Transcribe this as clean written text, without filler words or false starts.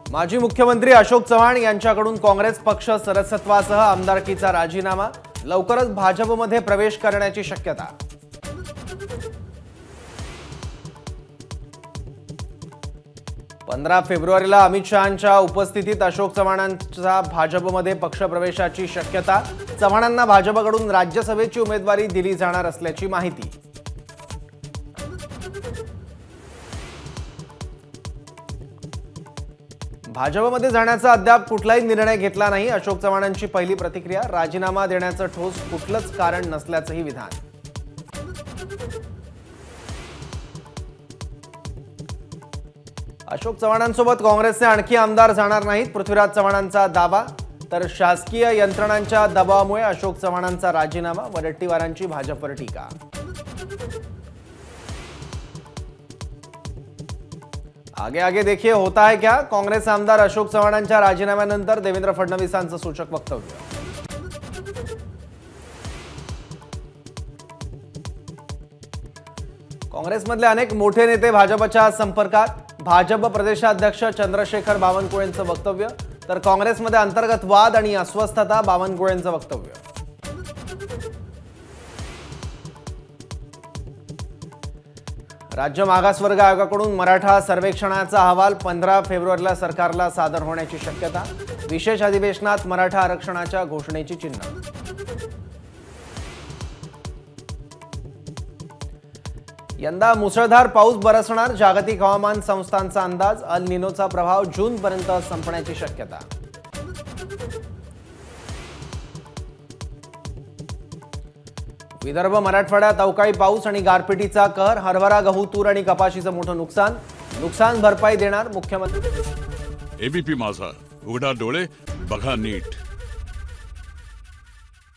माजी मुख्यमंत्री अशोक चव्हाण यांच्याकडून काँग्रेस पक्ष सदस्यत्वासह आमदारकीचा राजीनामा, लवकरच भाजपमध्ये प्रवेश करण्याची शक्यता। 15 फेब्रुवारीला अमित शहांच्या उपस्थितीत अशोक चव्हाणांचा भाजपमध्ये पक्षप्रवेशाची शक्यता। चव्हाणांना भाजपकडून राज्यसभेची उमेदवारी दिली जाणार असल्याची माहिती। भाजपमध्ये जाण्याचा अद्याप कुठलाही निर्णय घेतला नाही। अशोक चव्हाणांची पहिली प्रतिक्रिया, राजीनामा देण्याचं ठोस कुठलंच कारण नसल्याचंही विधान। अशोक चव्हाणांसोबत काँग्रेसचे आणखी आमदार जाणार नाहीत, पृथ्वीराज चव्हाणांचा दावा। तर शासकीय यंत्रणांच्या दबावामुळे अशोक चव्हाणांचा राजीनामा, वडट्टीवारांची भाजपवर टीका। आगे आगे देखिए होता है क्या। कांग्रेस आमदार अशोक चव्हाणांच्या राजीनाम्यानंतर देवेंद्र फडणवीसांचं सूचक वक्तव्य। काँग्रेसमधले अनेक मोठे नेते भाजपच्या संपर्कात। भाजप प्रदेशाध्यक्ष चंद्रशेखर बावनकुळेंचं वक्तव्य। तर काँग्रेसमध्ये अंतर्गत वाद आणि अस्वस्थता, बावनकुळेंचं वक्तव्य। राज्य मागासवर्ग आयोगाकडून मराठा सर्वेक्षणाचा अहवाल 15 फेब्रुवारीला सरकारला सादर होण्याची शक्यता। विशेष अधिवेशनात मराठा आरक्षणाच्या घोषणेची चिन्ह। यंदा मुसळधार पाऊस बरसणार, जागतिक हवामान संस्थांचा अंदाज। अल निनोचा प्रभाव जूनपर्यंत संपण्याची शक्यता। विदर्भ मराठवाड्यात अवकाळी पाऊस आणि गारपिटीचा कहर। हरभरा, गहू, तूर आणि कपाशीचं मोठं नुकसान भरपाई देणार मुख्यमंत्री। एबीपी माझा, उघडा डोळे बघा नीट।